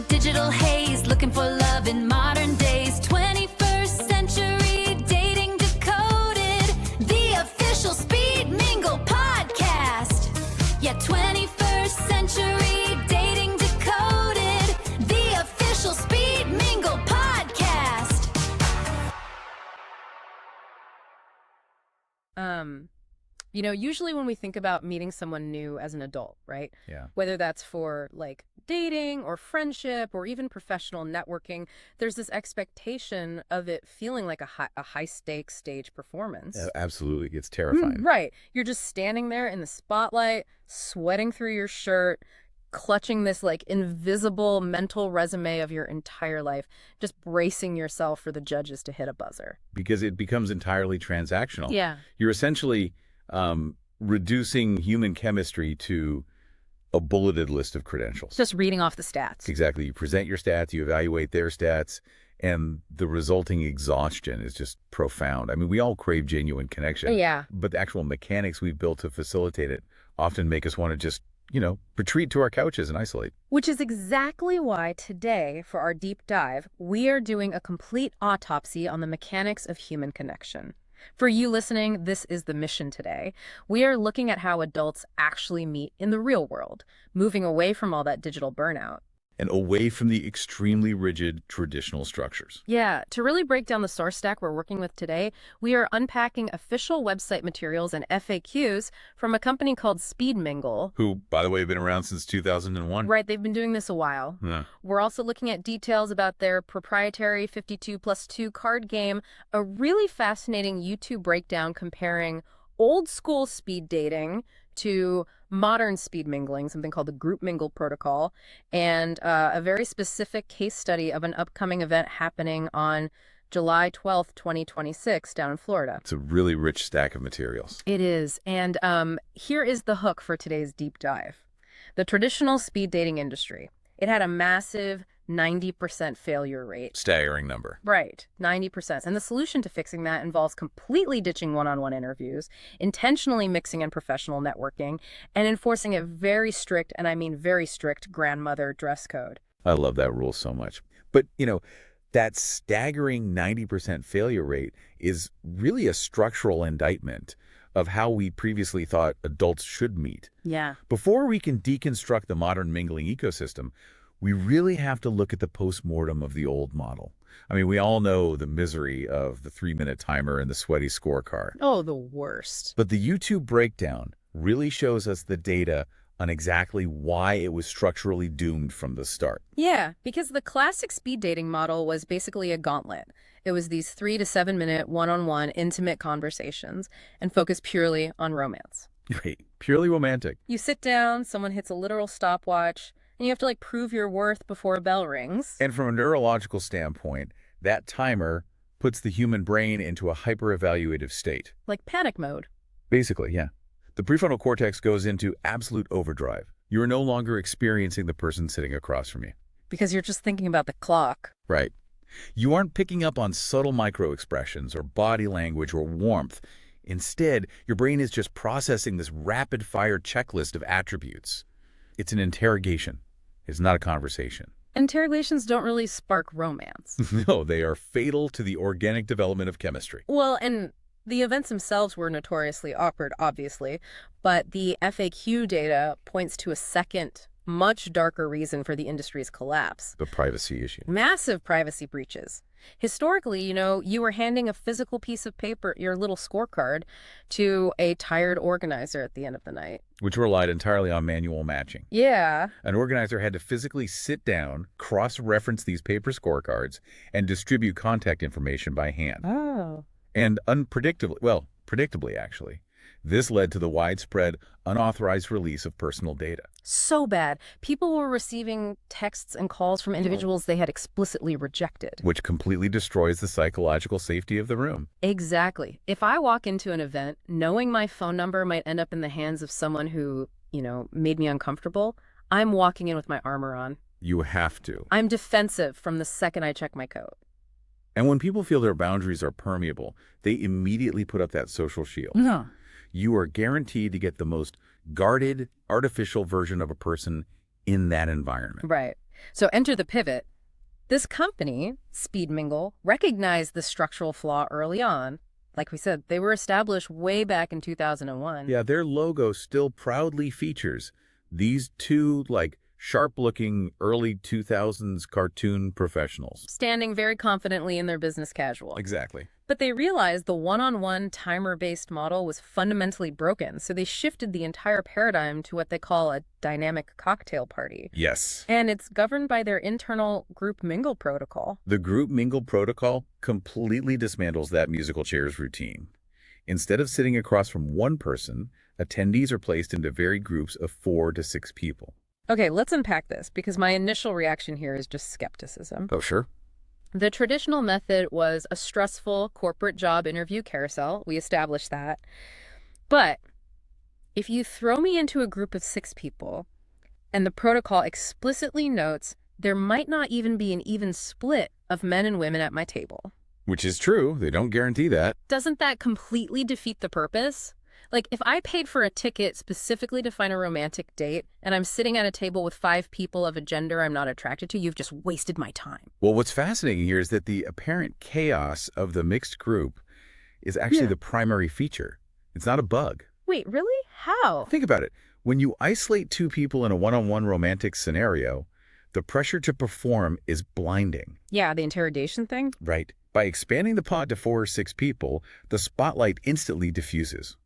digital haze, looking for love in modern days. 21st century dating decoded, the official Speed Mingle podcast. Yeah, 21st century dating decoded, the official Speed Mingle podcast. Usually when we think about meeting someone new as an adult, right? Yeah. Whether that's for like dating or friendship or even professional networking, there's this expectation of it feeling like a high stakes stage performance. Absolutely. It's terrifying. Right. You're just standing there in the spotlight, sweating through your shirt, clutching this like invisible mental resume of your entire life, just bracing yourself for the judges to hit a buzzer. Because it becomes entirely transactional. Yeah. You're essentially reducing human chemistry to a bulleted list of credentials. Just reading off the stats. Exactly. You present your stats, you evaluate their stats, and the resulting exhaustion is just profound. I mean, we all crave genuine connection. Yeah. But the actual mechanics we've built to facilitate it often make us want to just, retreat to our couches and isolate. Which is exactly why today, for our deep dive, we are doing a complete autopsy on the mechanics of human connection. For you listening, this is the mission today. We are looking at how adults actually meet in the real world, moving away from all that digital burnout. And away from the extremely rigid traditional structures. Yeah, to really break down the source stack we're working with today, we are unpacking official website materials and FAQs from a company called Speed Mingle. Who, by the way, have been around since 2001. Right, they've been doing this a while. Yeah. We're also looking at details about their proprietary 52+2 card game, a really fascinating YouTube breakdown comparing old school speed dating to modern speed mingling, something called the group mingle protocol, and a very specific case study of an upcoming event happening on July 12th, 2026 down in Florida. It's a really rich stack of materials. It is. And here is the hook for today's deep dive. The traditional speed dating industry. It had a massive 90% failure rate. Staggering number. Right, 90%. And the solution to fixing that involves completely ditching one-on-one interviews, intentionally mixing in professional networking, and enforcing a very strict, and I mean very strict, grandmother dress code. I love that rule so much. But, that staggering 90% failure rate is really a structural indictment of how we previously thought adults should meet. Yeah. Before we can deconstruct the modern mingling ecosystem, we really have to look at the postmortem of the old model. I mean, we all know the misery of the 3-minute timer and the sweaty scorecard. Oh, the worst. But the YouTube breakdown really shows us the data on exactly why it was structurally doomed from the start. Yeah, because the classic speed dating model was basically a gauntlet. It was these 3 to 7 minute one-on-one intimate conversations and focused purely on romance. Great. Purely romantic. You sit down, someone hits a literal stopwatch, and you have to prove your worth before a bell rings. And from a neurological standpoint, that timer puts the human brain into a hyper-evaluative state. Like panic mode. Basically, yeah. The prefrontal cortex goes into absolute overdrive. You are no longer experiencing the person sitting across from you. Because you're just thinking about the clock. Right. You aren't picking up on subtle micro-expressions or body language or warmth. Instead, your brain is just processing this rapid-fire checklist of attributes. It's an interrogation. It's not a conversation. Interrogations don't really spark romance. No, they are fatal to the organic development of chemistry. Well, and the events themselves were notoriously awkward, obviously, but the FAQ data points to a second, much darker reason for the industry's collapse. The privacy issue. Massive privacy breaches. Historically, you were handing a physical piece of paper, your little scorecard, to a tired organizer at the end of the night. Which relied entirely on manual matching. Yeah. An organizer had to physically sit down, cross-reference these paper scorecards, and distribute contact information by hand. Oh. And predictably actually, this led to the widespread, unauthorized release of personal data. So bad. People were receiving texts and calls from individuals they had explicitly rejected. Which completely destroys the psychological safety of the room. Exactly. If I walk into an event knowing my phone number might end up in the hands of someone who, made me uncomfortable, I'm walking in with my armor on. You have to. I'm defensive from the second I check my coat. And when people feel their boundaries are permeable, they immediately put up that social shield. Yeah. You are guaranteed to get the most guarded, artificial version of a person in that environment. Right. So enter the pivot. This company, Speed Mingle, recognized the structural flaw early on. Like we said, they were established way back in 2001. Yeah, their logo still proudly features these two, sharp-looking early 2000s cartoon professionals. Standing very confidently in their business casual. Exactly. But they realized the one-on-one timer-based model was fundamentally broken, so they shifted the entire paradigm to what they call a dynamic cocktail party. Yes. And it's governed by their internal group mingle protocol. The group mingle protocol completely dismantles that musical chairs routine. Instead of sitting across from one person, attendees are placed into varied groups of 4 to 6 people. Okay, let's unpack this, because my initial reaction here is just skepticism. Oh, sure. The traditional method was a stressful corporate job interview carousel. We established that. But if you throw me into a group of 6 people, and the protocol explicitly notes there might not even be an even split of men and women at my table. Which is true. They don't guarantee that. Doesn't that completely defeat the purpose? Like, if I paid for a ticket specifically to find a romantic date, and I'm sitting at a table with 5 people of a gender I'm not attracted to, you've just wasted my time. Well, what's fascinating here is that the apparent chaos of the mixed group is actually the primary feature. It's not a bug. Wait, really? How? Think about it. When you isolate 2 people in a one-on-one romantic scenario, the pressure to perform is blinding. Yeah, the interrogation thing? Right. By expanding the pod to 4 or 6 people, the spotlight instantly diffuses.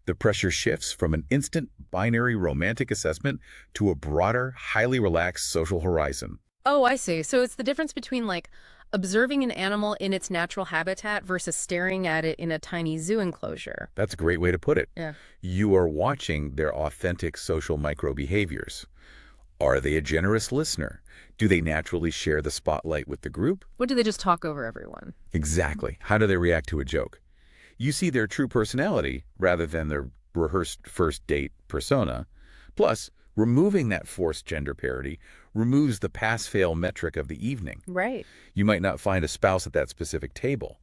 The pressure shifts from an instant binary romantic assessment to a broader, highly relaxed social horizon. Oh, I see. So it's the difference between, like, observing an animal in its natural habitat versus staring at it in a tiny zoo enclosure. That's a great way to put it. Yeah. You are watching their authentic social microbehaviors. Are they a generous listener? Do they naturally share the spotlight with the group? Or do they just talk over everyone? Exactly. How do they react to a joke? You see their true personality rather than their rehearsed first date persona. Plus, removing that forced gender parity removes the pass-fail metric of the evening. Right. You might not find a spouse at that specific table,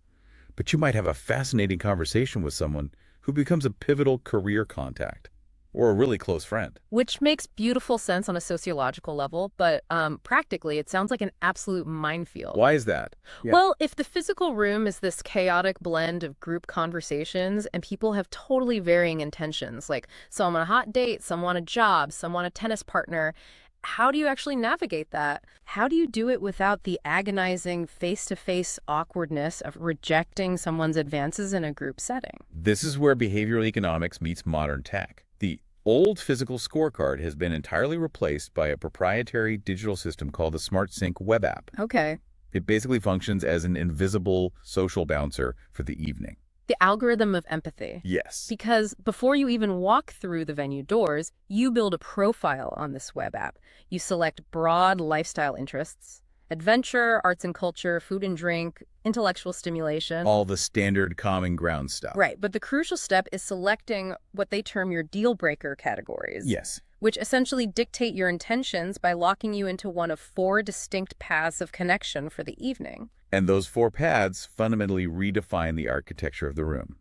but you might have a fascinating conversation with someone who becomes a pivotal career contact or a really close friend. Which makes beautiful sense on a sociological level, but practically it sounds like an absolute minefield. Why is that? Yeah. Well, if the physical room is this chaotic blend of group conversations and people have totally varying intentions, like some on a hot date, some want a job, some want a tennis partner, how do you actually navigate that? How do you do it without the agonizing face-to-face awkwardness of rejecting someone's advances in a group setting? This is where behavioral economics meets modern tech. The old physical scorecard has been entirely replaced by a proprietary digital system called the SmartSync web app. Okay. It basically functions as an invisible social bouncer for the evening. The algorithm of empathy. Yes. Because before you even walk through the venue doors, you build a profile on this web app. You select broad lifestyle interests, adventure, arts and culture, food and drink, intellectual stimulation. All the standard common ground stuff. Right, but the crucial step is selecting what they term your deal breaker categories. Yes. Which essentially dictate your intentions by locking you into one of 4 distinct paths of connection for the evening. And those 4 paths fundamentally redefine the architecture of the room.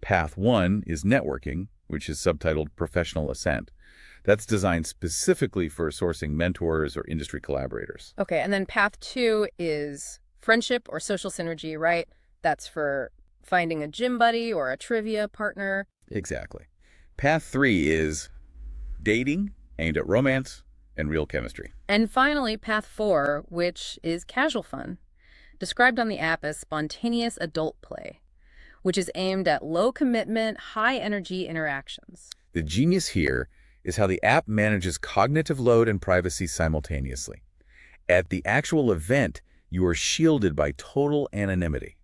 Path 1 is networking, which is subtitled Professional Ascent. That's designed specifically for sourcing mentors or industry collaborators. Okay, and then path 2 is friendship or social synergy, right? That's for finding a gym buddy or a trivia partner. Exactly. Path 3 is dating, aimed at romance and real chemistry. And finally, path 4, which is casual fun, described on the app as spontaneous adult play, which is aimed at low-commitment, high-energy interactions. The genius here is how the app manages cognitive load and privacy simultaneously. At the actual event, you are shielded by total anonymity.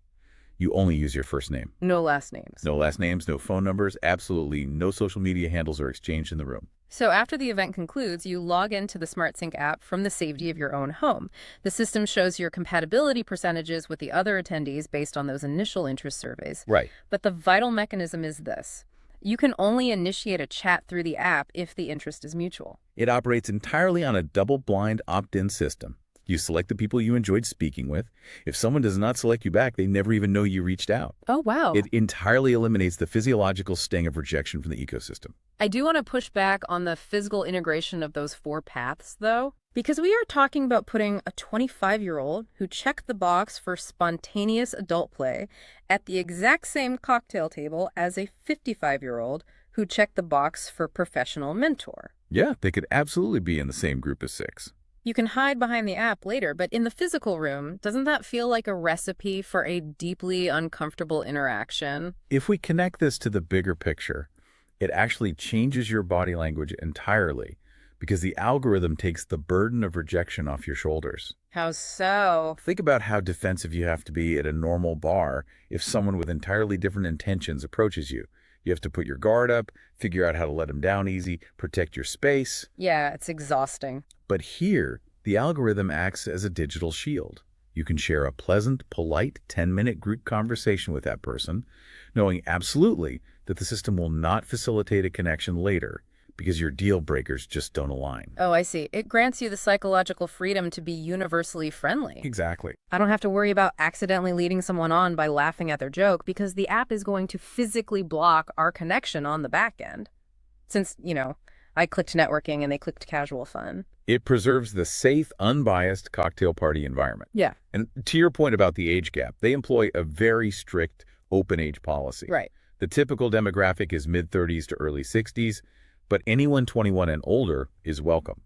You only use your first name. No last names. No last names, no phone numbers, absolutely no social media handles are exchanged in the room. So after the event concludes, you log into the SmartSync app from the safety of your own home. The system shows your compatibility percentages with the other attendees based on those initial interest surveys. Right. But the vital mechanism is this. You can only initiate a chat through the app if the interest is mutual. It operates entirely on a double-blind opt-in system. You select the people you enjoyed speaking with. If someone does not select you back, they never even know you reached out. Oh, wow. It entirely eliminates the physiological sting of rejection from the ecosystem. I do want to push back on the physical integration of those 4 paths, though. Because we are talking about putting a 25-year-old who checked the box for spontaneous adult play at the exact same cocktail table as a 55-year-old who checked the box for professional mentor. Yeah, they could absolutely be in the same group as 6. You can hide behind the app later, but in the physical room, doesn't that feel like a recipe for a deeply uncomfortable interaction? If we connect this to the bigger picture, it actually changes your body language entirely because the algorithm takes the burden of rejection off your shoulders. How so? Think about how defensive you have to be at a normal bar if someone with entirely different intentions approaches you. You have to put your guard up, figure out how to let them down easy, protect your space. Yeah, it's exhausting. But here, the algorithm acts as a digital shield. You can share a pleasant, polite 10-minute group conversation with that person, knowing absolutely that the system will not facilitate a connection later because your deal breakers just don't align. Oh, I see. It grants you the psychological freedom to be universally friendly. Exactly. I don't have to worry about accidentally leading someone on by laughing at their joke because the app is going to physically block our connection on the back end. Since, I clicked networking and they clicked casual fun. It preserves the safe, unbiased cocktail party environment. Yeah. And to your point about the age gap, they employ a very strict open age policy. Right. The typical demographic is mid-30s to early 60s, but anyone 21 and older is welcome.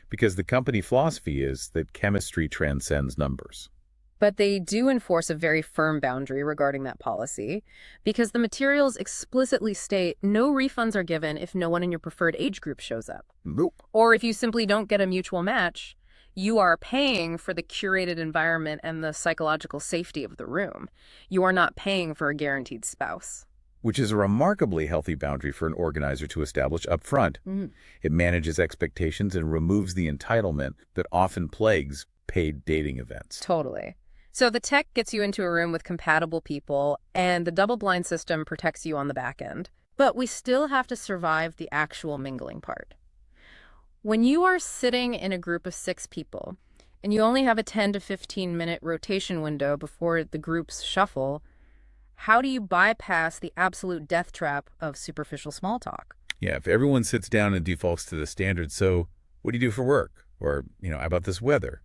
Because the company philosophy is that chemistry transcends numbers. But they do enforce a very firm boundary regarding that policy because the materials explicitly state no refunds are given if no one in your preferred age group shows up. Nope. Or if you simply don't get a mutual match, you are paying for the curated environment and the psychological safety of the room. You are not paying for a guaranteed spouse. Which is a remarkably healthy boundary for an organizer to establish up front. It manages expectations and removes the entitlement that often plagues paid dating events. Totally. So the tech gets you into a room with compatible people, and the double-blind system protects you on the back end. But we still have to survive the actual mingling part. When you are sitting in a group of 6 people, and you only have a 10 to 15-minute rotation window before the groups shuffle, how do you bypass the absolute death trap of superficial small talk? Yeah, if everyone sits down and defaults to the standard, so what do you do for work? Or, how about this weather?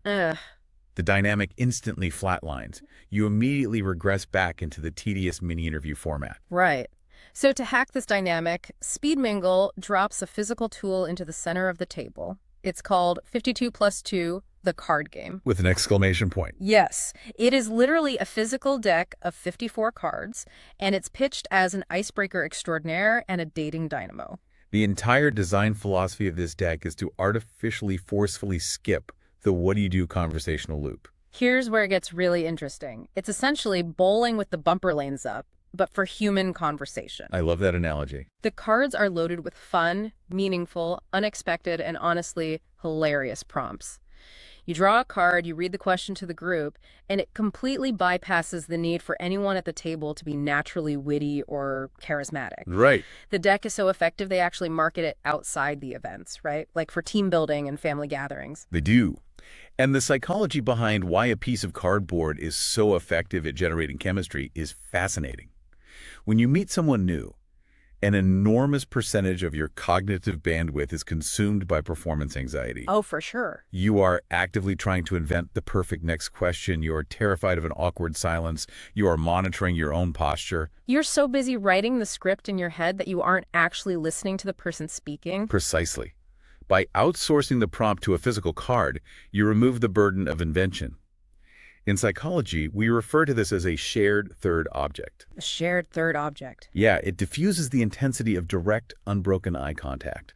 The dynamic instantly flatlines. You immediately regress back into the tedious mini-interview format. Right. So to hack this dynamic, Speed Mingle drops a physical tool into the center of the table. It's called 52+2, the card game. With an exclamation point. Yes. It is literally a physical deck of 54 cards, and it's pitched as an icebreaker extraordinaire and a dating dynamo. The entire design philosophy of this deck is to artificially forcefully skip the what do you do conversational loop. Here's where it gets really interesting. It's essentially bowling with the bumper lanes up, but for human conversation. I love that analogy. The cards are loaded with fun, meaningful, unexpected, and honestly hilarious prompts. You draw a card, you read the question to the group, and it completely bypasses the need for anyone at the table to be naturally witty or charismatic. Right. The deck is so effective, they actually market it outside the events, right? Like for team building and family gatherings. They do. And the psychology behind why a piece of cardboard is so effective at generating chemistry is fascinating. When you meet someone new, an enormous percentage of your cognitive bandwidth is consumed by performance anxiety. Oh, for sure. You are actively trying to invent the perfect next question. You are terrified of an awkward silence. You are monitoring your own posture. You're so busy writing the script in your head that you aren't actually listening to the person speaking. Precisely. By outsourcing the prompt to a physical card, you remove the burden of invention. In psychology, we refer to this as a shared third object. A shared third object. Yeah, it diffuses the intensity of direct, unbroken eye contact.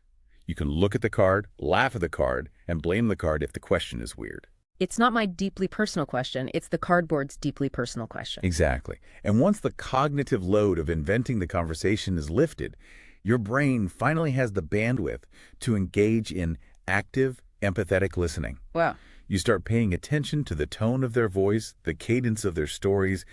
You can look at the card, laugh at the card, and blame the card if the question is weird. It's not my deeply personal question, it's the cardboard's deeply personal question. Exactly. And once the cognitive load of inventing the conversation is lifted, your brain finally has the bandwidth to engage in active, empathetic listening. Wow. You start paying attention to the tone of their voice, the cadence of their stories,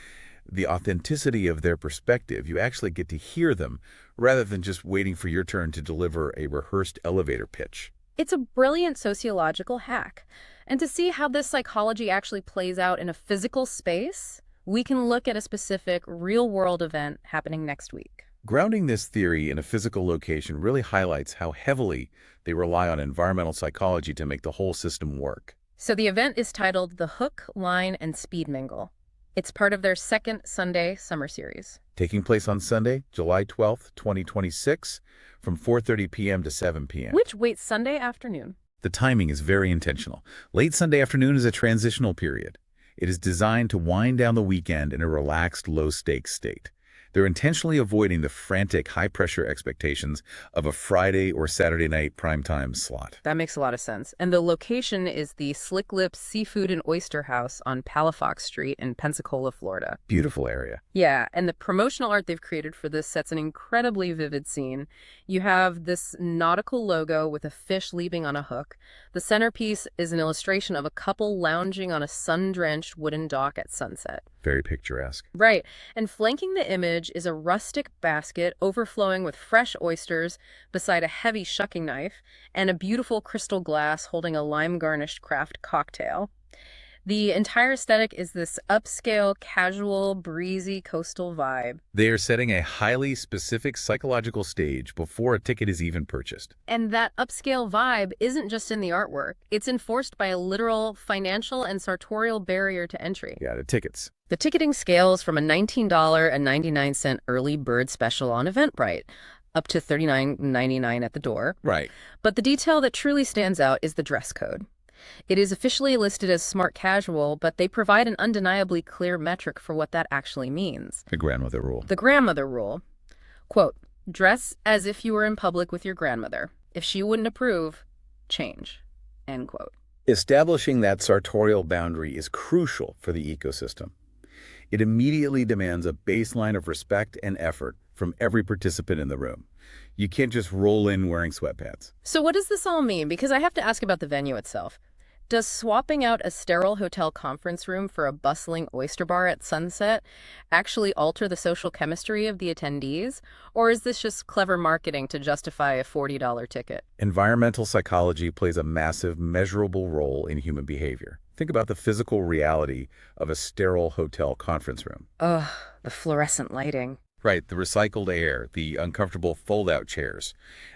the authenticity of their perspective. You actually get to hear them rather than just waiting for your turn to deliver a rehearsed elevator pitch. It's a brilliant sociological hack. And to see how this psychology actually plays out in a physical space, we can look at a specific real-world event happening next week. Grounding this theory in a physical location really highlights how heavily they rely on environmental psychology to make the whole system work. So the event is titled The Hook, Line, and Speed Mingle. It's part of their second Sunday summer series. Taking place on Sunday, July 12th, 2026, from 4:30 p.m. to 7 p.m. Which waits Sunday afternoon. The timing is very intentional. Late Sunday afternoon is a transitional period. It is designed to wind down the weekend in a relaxed, low-stakes state. They're intentionally avoiding the frantic, high-pressure expectations of a Friday or Saturday night primetime slot. That makes a lot of sense. And the location is the Slick Lips Seafood and Oyster House on Palafox Street in Pensacola, Florida. Beautiful area. Yeah, and the promotional art they've created for this sets an incredibly vivid scene. You have this nautical logo with a fish leaping on a hook. The centerpiece is an illustration of a couple lounging on a sun-drenched wooden dock at sunset. Very picturesque. Right, and flanking the image is a rustic basket overflowing with fresh oysters beside a heavy shucking knife and a beautiful crystal glass holding a lime-garnished craft cocktail. The entire aesthetic is this upscale, casual, breezy coastal vibe. They are setting a highly specific psychological stage before a ticket is even purchased. And that upscale vibe isn't just in the artwork. It's enforced by a literal financial and sartorial barrier to entry. Yeah, the tickets. The ticketing scales from a $19.99 early bird special on Eventbrite up to $39.99 at the door. Right. But the detail that truly stands out is the dress code. It is officially listed as smart casual, but they provide an undeniably clear metric for what that actually means. The grandmother rule. The grandmother rule. Quote, dress as if you were in public with your grandmother. If she wouldn't approve, change. End quote. Establishing that sartorial boundary is crucial for the ecosystem. It immediately demands a baseline of respect and effort from every participant in the room. You can't just roll in wearing sweatpants. So what does this all mean? Because I have to ask about the venue itself. Does swapping out a sterile hotel conference room for a bustling oyster bar at sunset actually alter the social chemistry of the attendees? Or is this just clever marketing to justify a $40 ticket? Environmental psychology plays a massive, measurable role in human behavior. Think about the physical reality of a sterile hotel conference room. Ugh, the fluorescent lighting. Right, the recycled air, the uncomfortable fold-out chairs.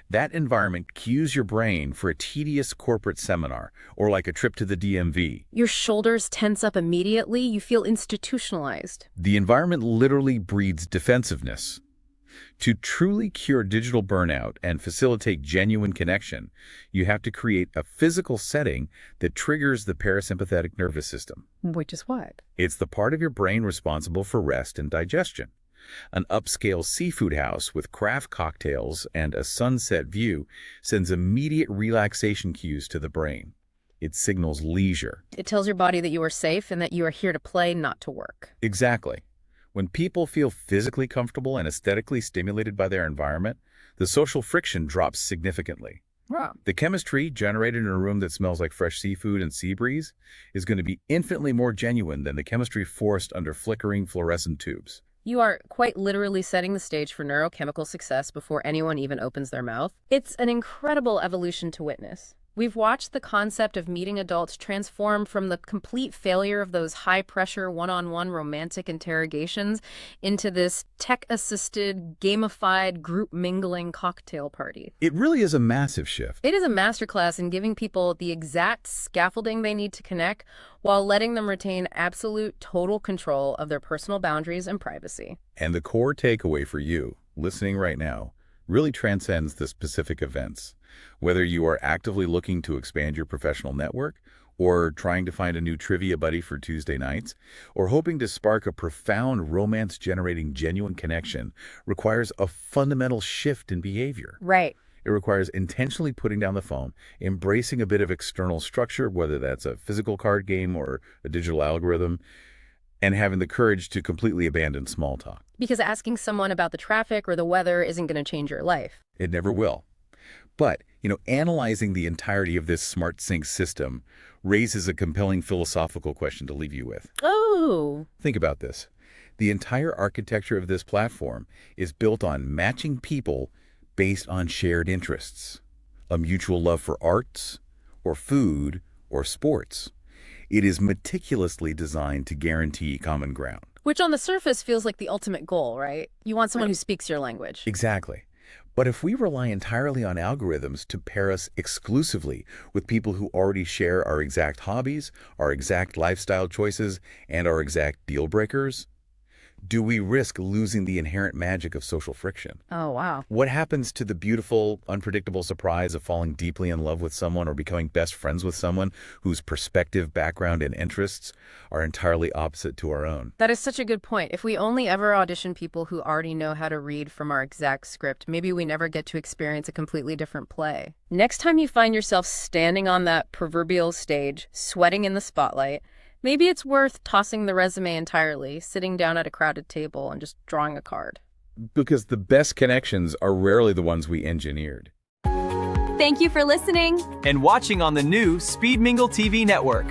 That environment cues your brain for a tedious corporate seminar or like a trip to the DMV. Your shoulders tense up immediately. You feel institutionalized. The environment literally breeds defensiveness. To truly cure digital burnout and facilitate genuine connection, you have to create a physical setting that triggers the parasympathetic nervous system. Which is what? It's the part of your brain responsible for rest and digestion. An upscale seafood house with craft cocktails and a sunset view sends immediate relaxation cues to the brain. It signals leisure. It tells your body that you are safe and that you are here to play, not to work. Exactly. When people feel physically comfortable and aesthetically stimulated by their environment, the social friction drops significantly. Wow. The chemistry generated in a room that smells like fresh seafood and sea breeze is going to be infinitely more genuine than the chemistry forced under flickering fluorescent tubes. You are quite literally setting the stage for neurochemical success before anyone even opens their mouth. It's an incredible evolution to witness. We've watched the concept of meeting adults transform from the complete failure of those high-pressure, one-on-one romantic interrogations into this tech-assisted, gamified, group-mingling cocktail party. It really is a massive shift. It is a masterclass in giving people the exact scaffolding they need to connect while letting them retain absolute, total control of their personal boundaries and privacy. And the core takeaway for you, listening right now, really transcends the specific events. Whether you are actively looking to expand your professional network, or trying to find a new trivia buddy for Tuesday nights, or hoping to spark a profound romance-generating genuine connection, requires a fundamental shift in behavior. Right. It requires intentionally putting down the phone, embracing a bit of external structure, whether that's a physical card game or a digital algorithm, and having the courage to completely abandon small talk. Because asking someone about the traffic or the weather isn't going to change your life. It never will. But, analyzing the entirety of this smart sync system raises a compelling philosophical question to leave you with. Oh. Think about this. The entire architecture of this platform is built on matching people based on shared interests, a mutual love for arts, or food, or sports. It is meticulously designed to guarantee common ground. Which on the surface feels like the ultimate goal, right? You want someone who speaks your language. Exactly. But if we rely entirely on algorithms to pair us exclusively with people who already share our exact hobbies, our exact lifestyle choices, and our exact deal breakers, do we risk losing the inherent magic of social friction? Oh, wow. What happens to the beautiful, unpredictable surprise of falling deeply in love with someone or becoming best friends with someone whose perspective, background, and interests are entirely opposite to our own? That is such a good point. If we only ever audition people who already know how to read from our exact script, maybe we never get to experience a completely different play. Next time you find yourself standing on that proverbial stage, sweating in the spotlight, maybe it's worth tossing the resume entirely, sitting down at a crowded table, and just drawing a card. Because the best connections are rarely the ones we engineered. Thank you for listening and watching on the new Speed Mingle TV network.